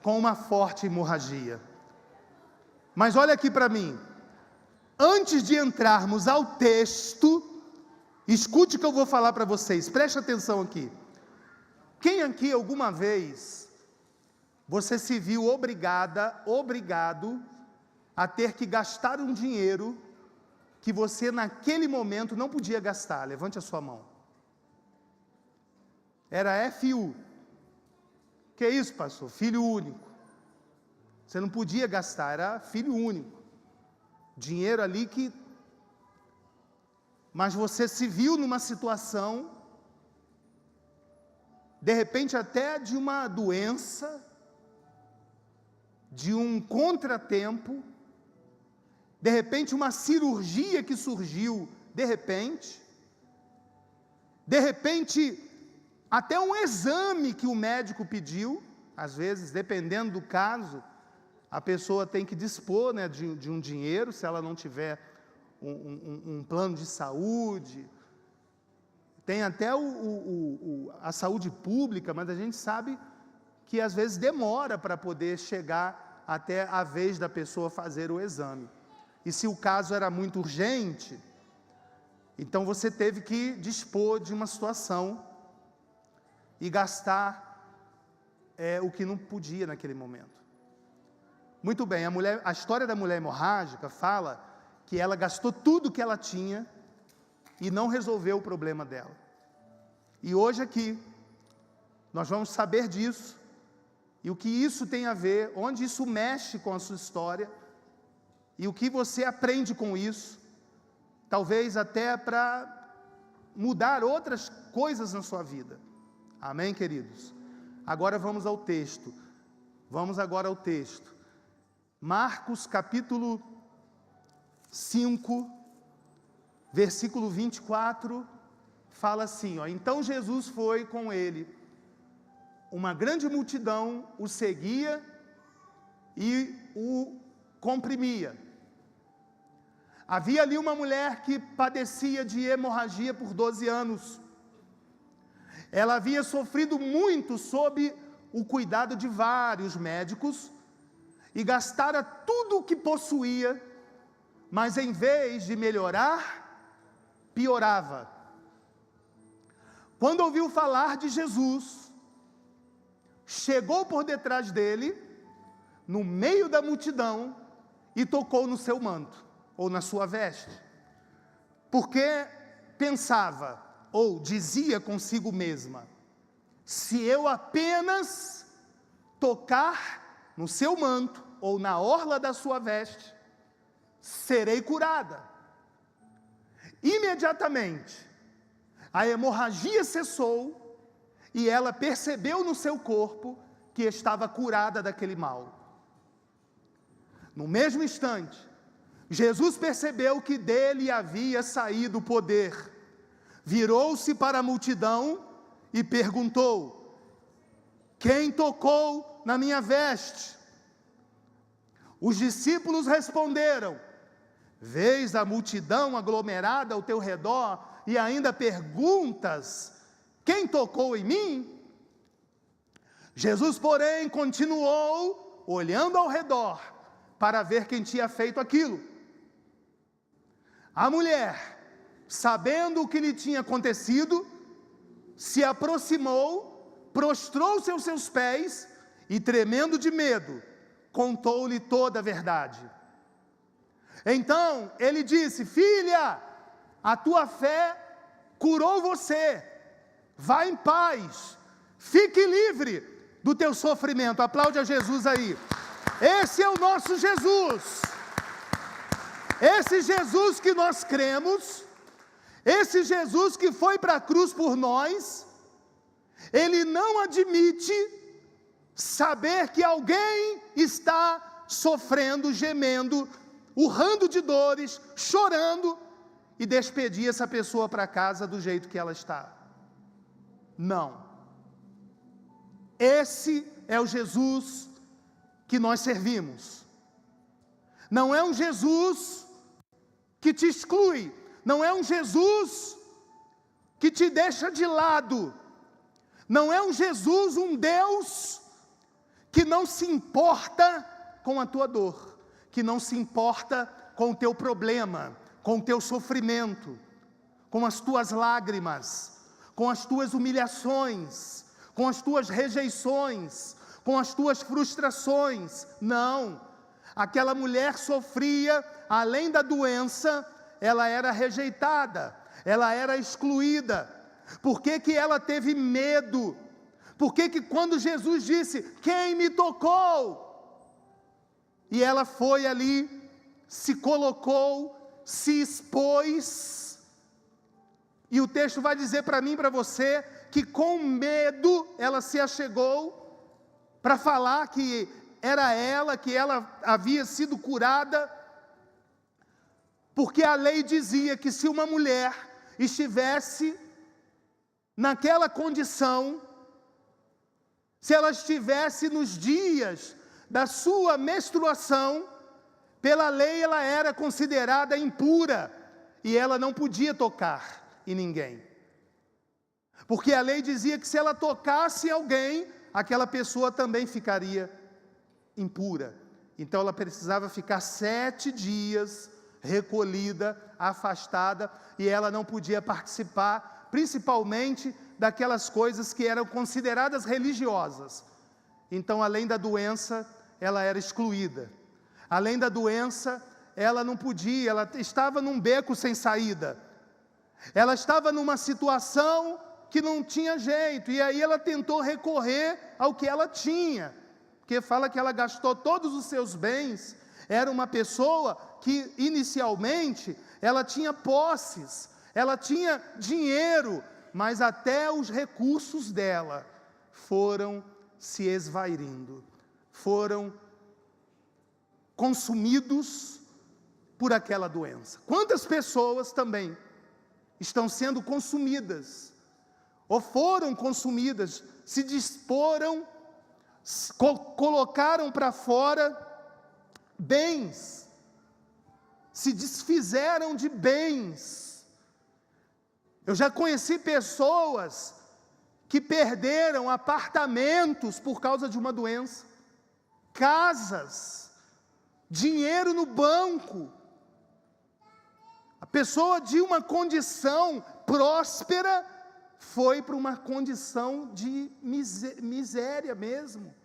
com uma forte hemorragia. Mas olha aqui para mim, antes de entrarmos ao texto, escute o que eu vou falar para vocês, preste atenção aqui. Quem aqui alguma vez você se viu obrigado a ter que gastar um dinheiro que você naquele momento não podia gastar? Levante a sua mão. Era FU. Que é isso, pastor? Filho único. Você não podia gastar, era filho único. Dinheiro ali que... Mas você se viu numa situação, de repente até de uma doença, de um contratempo, de repente uma cirurgia que surgiu, de repente até um exame que o médico pediu. Às vezes, dependendo do caso, a pessoa tem que dispor, né, de um dinheiro, se ela não tiver um plano de saúde. Tem até a saúde pública, mas a gente sabe que às vezes demora para poder chegar até a vez da pessoa fazer o exame. E se o caso era muito urgente, então você teve que dispor de uma situação e gastar o que não podia naquele momento. Muito bem, a história da mulher hemorrágica fala que ela gastou tudo que ela tinha e não resolveu o problema dela. E hoje aqui, nós vamos saber disso, e o que isso tem a ver, onde isso mexe com a sua história, e o que você aprende com isso, talvez até para mudar outras coisas na sua vida. Amém, queridos? Agora vamos ao texto. Marcos capítulo 5, versículo 24, fala assim, ó: então Jesus foi com ele, uma grande multidão o seguia e o comprimia. Havia ali uma mulher que padecia de hemorragia por 12 anos. Ela havia sofrido muito sob o cuidado de vários médicos e gastara tudo o que possuía, mas em vez de melhorar, piorava. Quando ouviu falar de Jesus, chegou por detrás dele, no meio da multidão, e tocou no seu manto, ou na sua veste, porque pensava, ou dizia consigo mesma: se eu apenas tocar no seu manto, ou na orla da sua veste, serei curada. Imediatamente, a hemorragia cessou, e ela percebeu no seu corpo que estava curada daquele mal. No mesmo instante, Jesus percebeu que dele havia saído o poder. Virou-se para a multidão e perguntou: quem tocou na minha veste? Os discípulos responderam: vês a multidão aglomerada ao teu redor e ainda perguntas: quem tocou em mim? Jesus, porém, continuou olhando ao redor para ver quem tinha feito aquilo. A mulher, sabendo o que lhe tinha acontecido, se aproximou, prostrou-se aos seus pés e, tremendo de medo, contou-lhe toda a verdade. Então ele disse: filha, a tua fé curou você, vá em paz, fique livre do teu sofrimento. Aplaude a Jesus aí. Esse é o nosso Jesus. Esse Jesus que nós cremos, esse Jesus que foi para a cruz por nós, ele não admite saber que alguém está sofrendo, gemendo, urrando de dores, chorando, e despedir essa pessoa para casa do jeito que ela está. Não. Esse é o Jesus que nós servimos. Não é um Jesus que te exclui, não é um Jesus que te deixa de lado, não é um Jesus, um Deus que não se importa com a tua dor, que não se importa com o teu problema, com o teu sofrimento, com as tuas lágrimas, com as tuas humilhações, com as tuas rejeições, com as tuas frustrações. Não, aquela mulher sofria, além da doença, ela era rejeitada, ela era excluída. Por que que ela teve medo? Por que que quando Jesus disse, quem me tocou? E ela foi ali, se colocou, se expôs, e o texto vai dizer para mim e para você, que com medo ela se achegou, para falar que era ela, que ela havia sido curada, porque a lei dizia que se uma mulher estivesse naquela condição, se ela estivesse nos dias da sua menstruação, pela lei ela era considerada impura, e ela não podia tocar em ninguém, porque a lei dizia que se ela tocasse em alguém, aquela pessoa também ficaria impura. Então ela precisava ficar 7 dias recolhida, afastada, e ela não podia participar, principalmente daquelas coisas que eram consideradas religiosas. Então, além da doença, ela era excluída. Além da doença, ela não podia, ela estava num beco sem saída. Ela estava numa situação que não tinha jeito, e aí ela tentou recorrer ao que ela tinha, porque fala que ela gastou todos os seus bens. Era uma pessoa que inicialmente ela tinha posses, ela tinha dinheiro, mas até os recursos dela foram se esvairindo, foram consumidos por aquela doença. Quantas pessoas também estão sendo consumidas, ou foram consumidas, se disporam, colocaram para fora bens, se desfizeram de bens. Eu já conheci pessoas que perderam apartamentos por causa de uma doença, casas, dinheiro no banco. A pessoa de uma condição próspera foi para uma condição de miséria mesmo,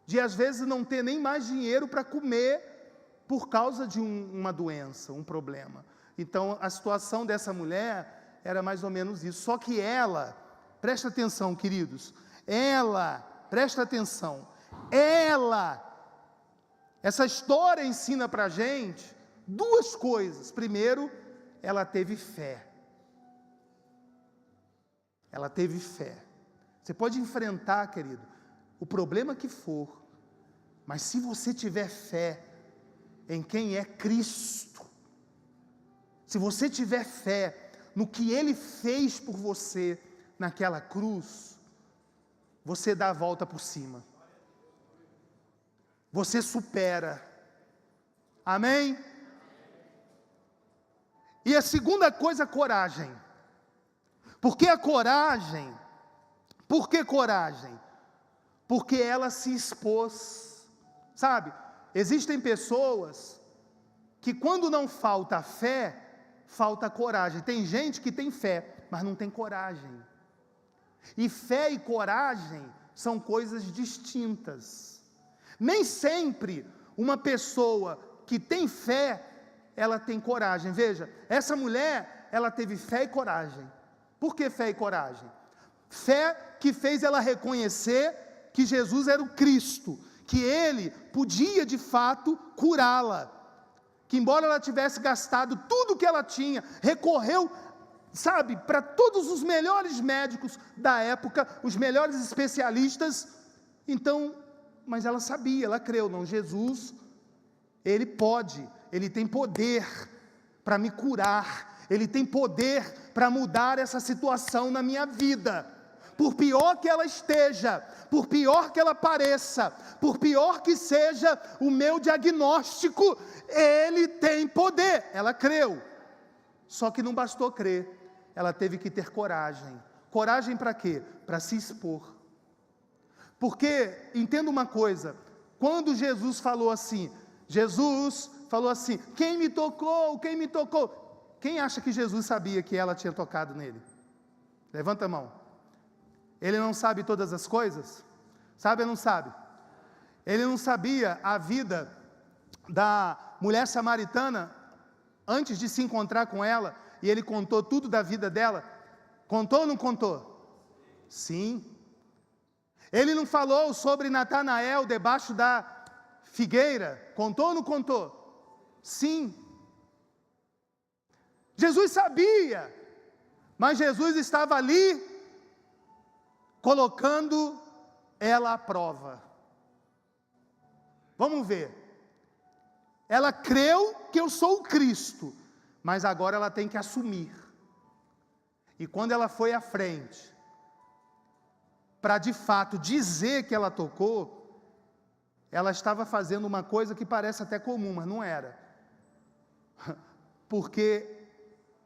de às vezes não ter nem mais dinheiro para comer por causa de uma doença, um problema. Então a situação dessa mulher era mais ou menos isso. Só que ela, presta atenção, queridos, presta atenção, essa história ensina para a gente 2 coisas. Primeiro, ela teve fé. Ela teve fé. Você pode enfrentar, querido, o problema que for, mas se você tiver fé em quem é Cristo, se você tiver fé no que Ele fez por você naquela cruz, você dá a volta por cima, você supera. Amém? E a segunda coisa, coragem. Por que a coragem? Por que coragem? Porque ela se expôs. Sabe, existem pessoas que quando não falta fé, falta coragem. Tem gente que tem fé, mas não tem coragem. E fé e coragem são coisas distintas. Nem sempre uma pessoa que tem fé, ela tem coragem. Veja, essa mulher, ela teve fé e coragem. Por que fé e coragem? Fé que fez ela reconhecer que Jesus era o Cristo, que Ele podia de fato curá-la, que embora ela tivesse gastado tudo que ela tinha, recorreu, sabe, para todos os melhores médicos da época, os melhores especialistas, então, mas ela sabia, ela creu, não, Jesus, Ele pode, Ele tem poder para me curar, Ele tem poder para mudar essa situação na minha vida. Por pior que ela esteja, por pior que ela pareça, por pior que seja o meu diagnóstico, Ele tem poder. Ela creu, só que não bastou crer, ela teve que ter coragem. Coragem para quê? Para se expor. Porque, entenda uma coisa, quando Jesus falou assim, quem me tocou, quem me tocou? Quem acha que Jesus sabia que ela tinha tocado nele? Levanta a mão. Ele não sabe todas as coisas? Sabe ou não sabe? Ele não sabia a vida da mulher samaritana antes de se encontrar com ela, e ele contou tudo da vida dela? Contou ou não contou? Sim. Ele não falou sobre Natanael debaixo da figueira? Contou ou não contou? Sim. Jesus sabia, mas Jesus estava ali colocando ela à prova. Vamos ver. Ela creu que eu sou o Cristo, mas agora ela tem que assumir. E quando ela foi à frente, para de fato dizer que ela tocou, ela estava fazendo uma coisa que parece até comum, mas não era. Porque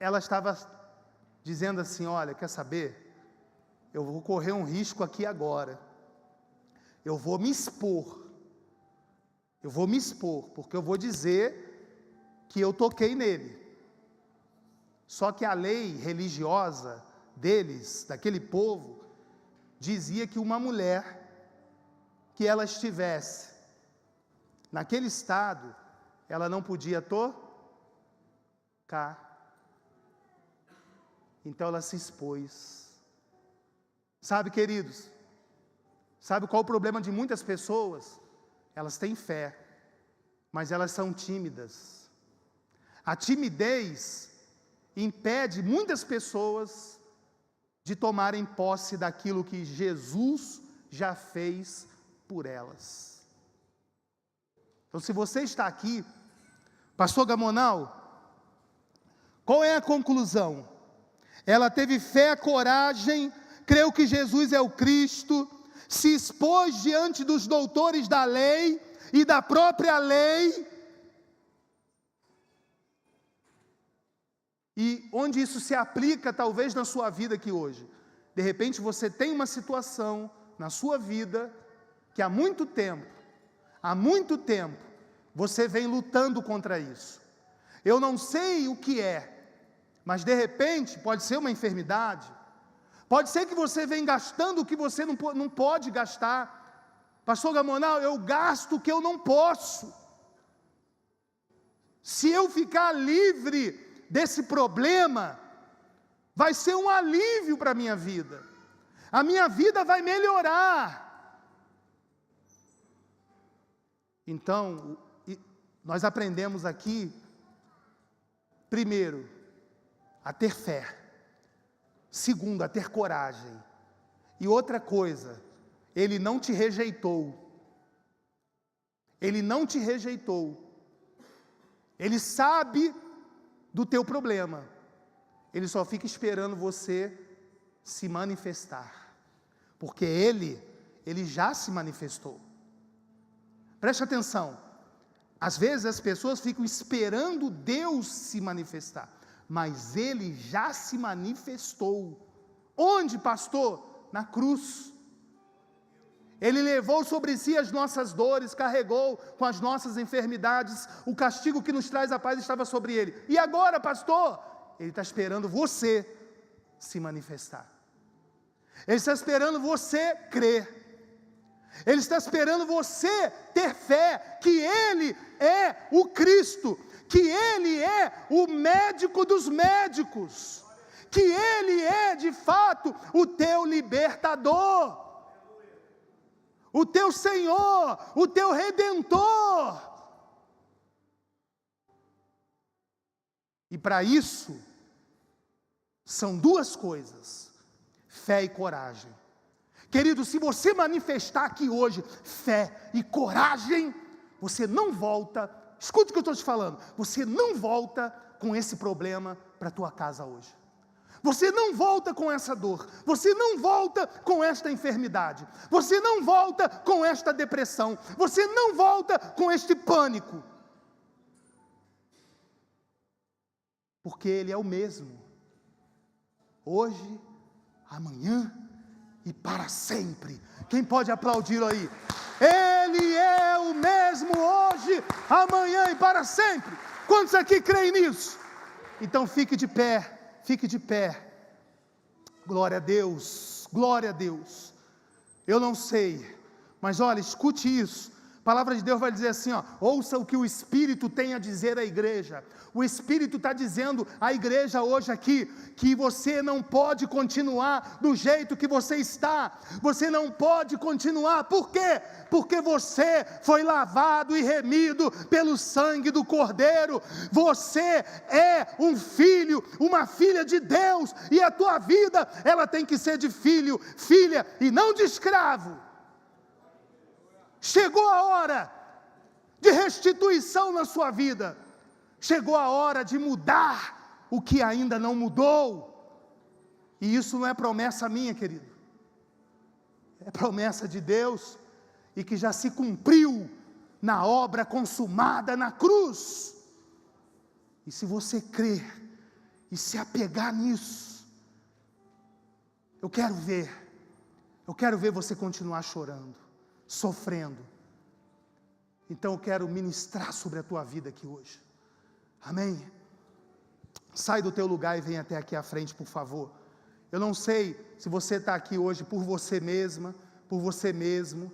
ela estava dizendo assim: olha, quer saber? Eu vou correr um risco aqui agora. Eu vou me expor. Porque eu vou dizer que eu toquei nele. Só que a lei religiosa deles, daquele povo, dizia que uma mulher, que ela estivesse naquele estado, ela não podia tocar. Então ela se expôs. Sabe, queridos, sabe qual o problema de muitas pessoas? Elas têm fé, mas elas são tímidas. A timidez impede muitas pessoas de tomarem posse daquilo que Jesus já fez por elas. Então, se você está aqui, pastor Gamonal, qual é a conclusão? Ela teve fé, coragem, creu que Jesus é o Cristo, se expôs diante dos doutores da lei e da própria lei. E onde isso se aplica, talvez, na sua vida aqui hoje. De repente você tem uma situação na sua vida que há muito tempo, você vem lutando contra isso. Eu não sei o que é, mas de repente pode ser uma enfermidade, pode ser que você vem gastando o que você não pode gastar. Pastor Gamonal, eu gasto o que eu não posso. Se eu ficar livre desse problema, vai ser um alívio para a minha vida. A minha vida vai melhorar. Então, nós aprendemos aqui, primeiro, a ter fé. Segundo, a ter coragem. E outra coisa, Ele não te rejeitou. Ele não te rejeitou. Ele sabe do teu problema. Ele só fica esperando você se manifestar. Porque Ele já se manifestou. Preste atenção. Às vezes as pessoas ficam esperando Deus se manifestar. Mas Ele já se manifestou. Onde, pastor? Na cruz. Ele levou sobre si as nossas dores, carregou com as nossas enfermidades, o castigo que nos traz a paz estava sobre Ele. E agora, pastor? Ele está esperando você se manifestar. Ele está esperando você crer. Ele está esperando você ter fé que Ele é o Cristo, que Ele é o médico dos médicos, que Ele é de fato o teu libertador, o teu Senhor, o teu Redentor. E para isso, são duas coisas: fé e coragem. Querido, se você manifestar aqui hoje fé e coragem, você não volta, escute o que eu estou te falando, você não volta com esse problema para a tua casa hoje. Você não volta com essa dor, você não volta com esta enfermidade, você não volta com esta depressão, você não volta com este pânico. Porque Ele é o mesmo, hoje, amanhã e para sempre. Quem pode aplaudir aí? Ele é o mesmo hoje, amanhã e para sempre. Quantos aqui creem nisso? Então fique de pé, fique de pé. Glória a Deus, glória a Deus. Eu não sei, mas olha, escute isso. A palavra de Deus vai dizer assim, ó, ouça o que o Espírito tem a dizer à igreja. O Espírito está dizendo à igreja hoje aqui, que você não pode continuar do jeito que você está. Você não pode continuar, por quê? Porque você foi lavado e remido pelo sangue do Cordeiro. Você é um filho, uma filha de Deus, e a tua vida, ela tem que ser de filho, filha, e não de escravo. Chegou a hora de restituição na sua vida. Chegou a hora de mudar o que ainda não mudou. E isso não é promessa minha, querido. É promessa de Deus e que já se cumpriu na obra consumada na cruz. E se você crer e se apegar nisso, eu quero ver você continuar chorando, sofrendo. Então eu quero ministrar sobre a tua vida aqui hoje. Amém? Sai do teu lugar e vem até aqui à frente, por favor. Eu não sei se você está aqui hoje por você mesma, por você mesmo,